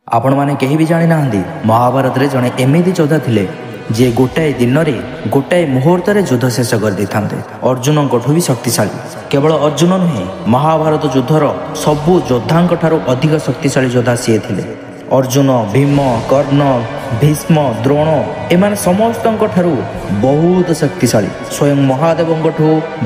आपण मैंने कहीं भी जानी ना महाभारत रे जड़े एमती योद्धा थे जे गोटाए दिन में गोटाए मुहूर्त युद्ध शेष कर दे था। अर्जुन भी शक्तिशाली केवल अर्जुन नुहे महाभारत युद्धर सबू योद्धा अधिक शक्तिशाली योद्धा सी थे। अर्जुन भीम कर्ण भीष्म द्रोण एमाने समस्त बहुत शक्तिशाली स्वयं महादेव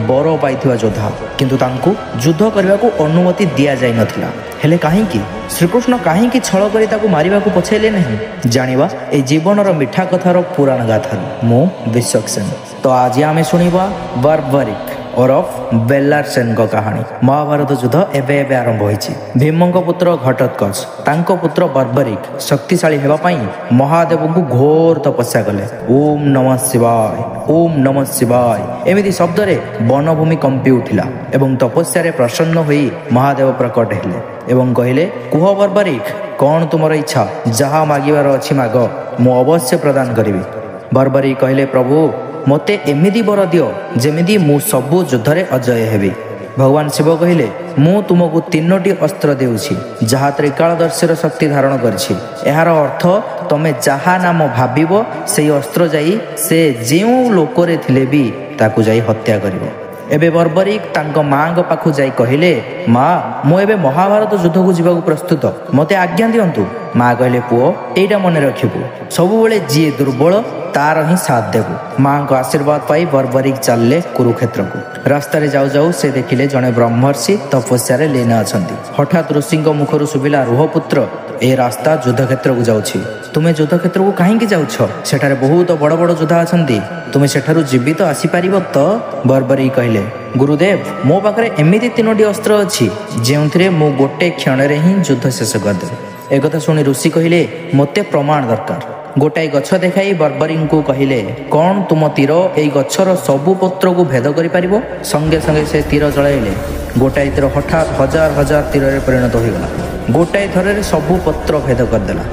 बर पाई योद्धा किंतु तांकु युद्ध करने को अनुमति दि जाई नथिला। हेले काहींकि श्रीकृष्ण काहींकि छल करी ताकु मारिबा को पछैले नहीं जानिबा ए जीवनर मिठा कथार पुराण गाथार मो विश्वक्सेन। तो आज आमे सुनिबा बर्बरिक ओरफ बेल्लारसेन को कहानी। महाभारत युद्ध एबे एबे आरंभ होईछि। भीम पुत्र घटोत्कच तांको पुत्र बर्बरिक शक्तिशाली हेबा पई महादेव को घोर तपस्या कले। ओम नमः शिवाय ओम नमः शिवाय एमिति शब्द रे वनभूमि कंपी उठिला एवं तपस्या रे प्रसन्न होई महादेव प्रकट हेले एवं कहिले कुह बर्बरिक कौन तुमर इच्छा जहाँ मागिबार अछि माग मु अवश्य प्रदान करिबी। बर्बरिक कहिले प्रभु मते एमिति बर दियो जेमिति मु सबु युद्धरे अजय हेबी। भगवान शिव कहिले मु तुमको 3टी अस्त्र देउछि जहा त्रिकालदर्शीर शक्ति धारण करछि। एहार अर्थ तमे जहा नाम भाबिबो सेई अस्त्र जाई से जेउ लोकरे थिले भी ताकु जाई हत्या करिवो। एबे बर्बरिक तांको मांग पाखु जाई कहिले माँ मु एबे महाभारत युद्ध को जीवा प्रस्तुत मते आज्ञा दियंतु। माँ कहले पुओ एटा मन रखिबु सबु बेले जी दुर्बल तार ही साथ देबु। माँ को आशीर्वाद पाई बर्बरिक चलले कुरुक्षेत्र को। रास्ता रे जाऊ जाऊ से देखिले जने ब्रह्मर्षि तपस्या रे लीन अछंती। हठात ऋषिंक मुखरु सुबिला रुह पुत्र ए रास्ता युद्ध क्षेत्र को जाउछि। तुमे युद्ध क्षेत्र को काहेकि जाउछ सेठारे बहुत बड़ बड़ योद्धा अछंती तुमे सेठारु जीवित आसी पारिबो तो। बर्बरिक कहले गुरुदेव मो पाखरे एमिति 3टी अस्त्र अछि जेउथिरे मु गोटे क्षण रे ही युद्ध शेष कर देबे। एकथा सुनी ऋषि कहिले मते प्रमाण दरकार। गोटाए गछ देखाई बर्बरिक को कहिले कौन तुम तीर एई गछर सबु पत्र को भेद करि पारिबो। संगे संगे से तीर चलाइले गोटाए तीर हठात हजार हजार तीर रे परिणत होइगला। गोटाए थरे सबु पत्र भेद करदेला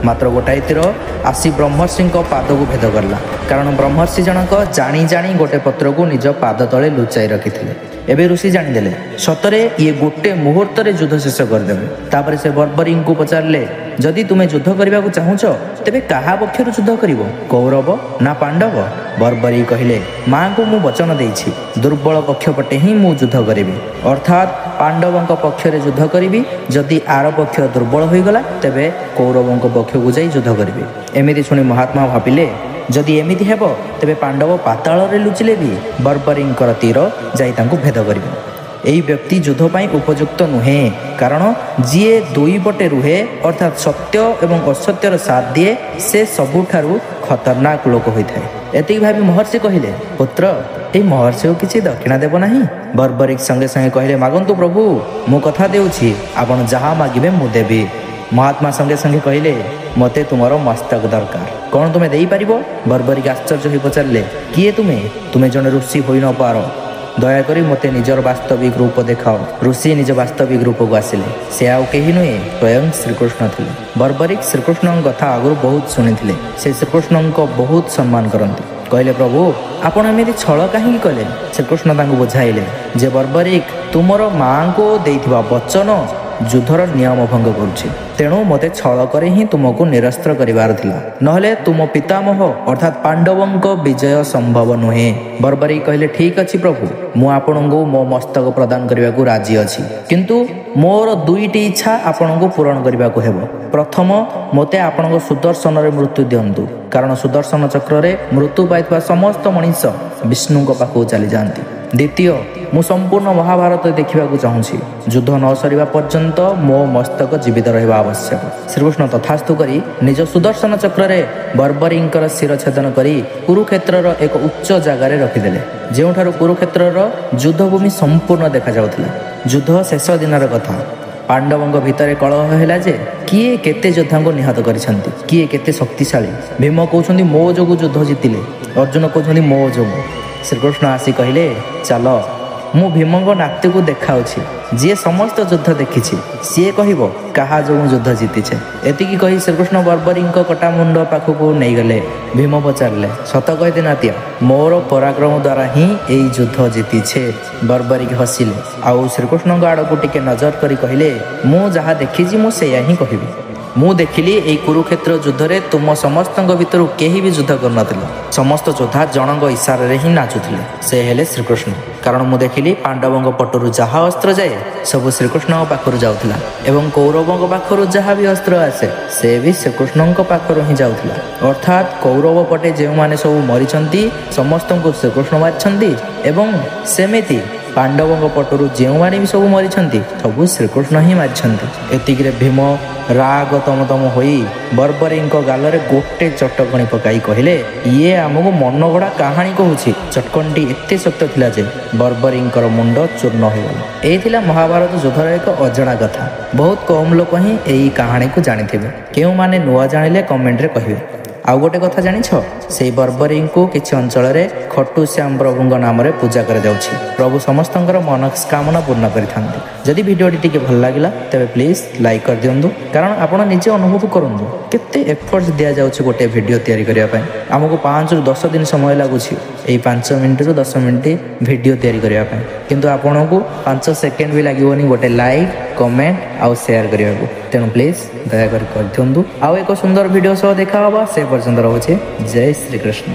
मात्र गोटाए तीर आसी ब्रह्मर्षि पाद को भेद करला कारण ब्रह्मर्षि जनक जानी जानी गोटे पत्र को निज पाद तले लुचाई रखिथिले। एबे ऋषि जानिदेले सतरे ये गोटे मुहूर्त रे युद्ध शेष करदेबे। तापर से बर्बरिक को पचारले जदि तुमे युद्ध करबा को चाहुछ तेबे काहा पक्षरु युद्ध करिवो कौरव ना पांडव। बर्बरिक कहिले मां को मु वचन देइछि दुर्बल पक्ष पटे ही मु युद्ध करिबी अर्थात पांडवंक पक्ष रे युद्ध करिबी। जदि आर पक्ष दुर्बल होई गला तेबे कौरवंक पक्ष को जाई युद्ध करिबी। एमिति सुनी महात्मा भाबिले जदि एमिति हेबो तेबे पांडव पाताल रे लुचिले भी बर्बरिक तीर जाई तांको भेद करिबो। एई व्यक्ति युद्ध पाई उपयुक्त नुहे कारण जीए दुई पटे रुहे अर्थात सत्य एवं असत्यर साथ दिए से सबुठारु खतरनाक लोक होइथाय। एति भाबी महर्षि कहिले पुत्र ए महर्षि को किछि दक्षिणा देबो नाही। बर्बरिक संगे संगे कहिले मागंतु प्रभु मु कथा देउछि आपण जहा मागिबे मु देबी। महात्मा संगे संगे कहिले मते तुमरो मस्तक दरकार कौन तुमे देई पारिबो। बर्बरिक आश्चर्य होई पचारले किए तुमे जने ऋषि होई न पारो दयाकोरी मते निजर वास्तविक रूप देखाओ। ऋषि निज वास्तविक रूप को आसिले से आउ केही नुहे स्वयं श्रीकृष्ण थिले। बर्बरिक श्रीकृष्ण कथा आगु बहुत शुणी से श्रीकृष्ण को बहुत सम्मान करती। कहले प्रभु आपण एमिति छल काहेकि कले। श्रीकृष्ण तांको बुझाइले जे बर्बरिक तुमर मां को देइथिबा वचन युद्धर नियम भंग करुछि तेणु मते छल करे ही तुमको निरस्त्र करिवार थिला नहले तुम पितामह अर्थात पांडवंक विजय संभव नुहे। बर्बरिक कहले ठीक अछि प्रभु मु आपणको मो मस्तक प्रदान करबाकू राजी अछि किंतु मोर 2टी इच्छा आपणको पूर्ण करबाकू हेबो। प्रथम मते आपणको सुदर्शन रे मृत्यु दियंतु कारण सुदर्शन चक्र रे मृत्यु पाइथवा समस्त मनुष्य विष्णु को पाखु चली जांती। द्वितीय मु संपूर्ण महाभारत देखा चाहूँगी युद्ध न सरिबा पर्यंत मो मस्तक जीवित रहिबा आवश्यक। श्रीकृष्ण तथास्तु करी निज सुदर्शन चक्र रे बर्बरिकर शिर छेदन करी कुरुक्षेत्रर एक उच्च जगार रखिदेले जेउठारु कुरुक्षेत्रर युद्धभूमि संपूर्ण देखा जाउथिला। युद्ध शेष दिनर कथा पांडवंक भितर कलह हैला जे किए केते योद्धा को निहत करिसंती किए केते शक्तिशाली। भीम कहउछंती मो जोगु युद्ध जितिले अर्जुन कहउछंती मो जोगु। श्रीकृष्ण आसी कहिले चल मु भीमंक नाती को देखाउछि जी समस्त युद्ध देखिछि सी कहब कहा जो युद्ध जीतिछे। एतिकी कही श्रीकृष्ण बर्बरिक कटा मुंड पाखक नहीं गले। भीम पचारे सत कहते नातिया मोर पराक्रम द्वारा ही यही युद्ध जीतिछे। बर्बरिक हसिले आउ श्रीकृष्ण आड़ को टिके नजर करी कहले मु जहा देखिछि मु सेया ही कहबी। ମୁଁ ଦେଖିଲି ଏହି କୁରୁକ୍ଷେତ୍ର ଯୁଦ୍ଧରେ ତୁମ ସମସ୍ତଙ୍କ ଭିତରୁ କେହି ବି ଯୁଦ୍ଧ କରୁନଥିଲେ। ସମସ୍ତ ଯୋଦ୍ଧା ଜଣଙ୍କ ଇଶାରାରେ ହିଁ ନାଚୁଥିଲେ, ସେ ହେଲେ ଶ୍ରୀକୃଷ୍ଣ। କାରଣ ମୁଁ ଦେଖିଲି ପାଣ୍ଡବଙ୍କ ପଟରୁ ଯାହା ଅସ୍ତ୍ର ଯାଏ ସବୁ ଶ୍ରୀକୃଷ୍ଣଙ୍କ ପାଖରୁ ଯାଉଥିଲା ଏବଂ କୌରବଙ୍କ ପାଖରୁ ଯାହା ବି ଅସ୍ତ୍ର ଆସେ ସେ ବି ଶ୍ରୀକୃଷ୍ଣଙ୍କ ପାଖରୁ ହିଁ ଯାଉଥିଲା। ଅର୍ଥାତ୍ କୌରବ ପଟେ ଯେଉଁମାନେ ସବୁ ମରିଛନ୍ତି ସମସ୍ତଙ୍କୁ ଶ୍ରୀକୃଷ୍ଣ ମାରିଛନ୍ତି ଏବଂ ସେମିତି ପାଣ୍ଡବଙ୍କ ପଟରୁ ଯେଉଁମାନେ ବି ସବୁ ମରିଛନ୍ତି ସବୁ ଶ୍ରୀକୃଷ୍ଣ ହିଁ ମାରିଛନ୍ତି। ଏତିକିରେ ଭୀମ ରାଗ ତମ ହୋଇ ବର୍ବରୀଙ୍କ ଗାଲରେ ଗୋଟେ ଚଟକଣି ପକାଇ କହିଲେ, ଇଏ ଆମକୁ ମନଗଢ଼ା କାହାଣୀ କହୁଛି। ଚଟକଣିଟି ଏତେ ଶକ୍ତ ଥିଲା ଯେ ବର୍ବରୀଙ୍କର ମୁଣ୍ଡ ଚୂର୍ଣ୍ଣ ହୋଇଗଲା। ଏହି ଥିଲା ମହାଭାରତ ଯୁଦ୍ଧର ଏକ ଅଜଣା କଥା। ବହୁତ କମ୍ ଲୋକ ହିଁ ଏହି କାହାଣୀକୁ ଜାଣିଥିବେ। କେଉଁମାନେ ନୂଆ ଜାଣିଲେ କମେଣ୍ଟରେ କହିବେ। ଆଉ ଗୋଟେ କଥା ଜାଣିଛ, ସେହି ବର୍ବରୀଙ୍କୁ କିଛି ଅଞ୍ଚଳରେ ଖଟୁଶ୍ୟାମ ପ୍ରଭୁଙ୍କ ନାମରେ ପୂଜା କରାଯାଉଛି। ପ୍ରଭୁ ସମସ୍ତଙ୍କର ମନସ୍କାମନା ପୂର୍ଣ୍ଣ କରିଥାନ୍ତି। ଯଦି ଭିଡ଼ିଓଟି ଟିକେ ଭଲ ଲାଗିଲା ତେବେ ପ୍ଲିଜ୍ ଲାଇକ୍ କରିଦିଅନ୍ତୁ, କାରଣ ଆପଣ ନିଜେ ଅନୁଭବ କରନ୍ତୁ କେତେ ଏଫର୍ଟସ୍ ଦିଆଯାଉଛି ଗୋଟେ ଭିଡ଼ିଓ ତିଆରି କରିବା ପାଇଁ। ଆମକୁ 5ରୁ 10 ଦିନ ସମୟ ଲାଗୁଛି ଏଇ 5 ମିନିଟରୁ 10 ମିନିଟ୍ ଭିଡ଼ିଓ ତିଆରି କରିବା ପାଇଁ, କିନ୍ତୁ ଆପଣଙ୍କୁ 5 ସେକେଣ୍ଡ ବି ଲାଗିବନି ଗୋଟେ ଲାଇକ୍, କମେଣ୍ଟ ଆଉ ସେୟାର କରିବାକୁ। ତେଣୁ ପ୍ଲିଜ୍ ଦୟାକରି କରିଦିଅନ୍ତୁ। ଆଉ ଏକ ସୁନ୍ଦର ଭିଡ଼ିଓ ସହ ଦେଖା ହେବା। ସେ ପର୍ଯ୍ୟନ୍ତ ରହୁଛି। ଜୟ ଶ୍ରୀକୃଷ୍ଣ।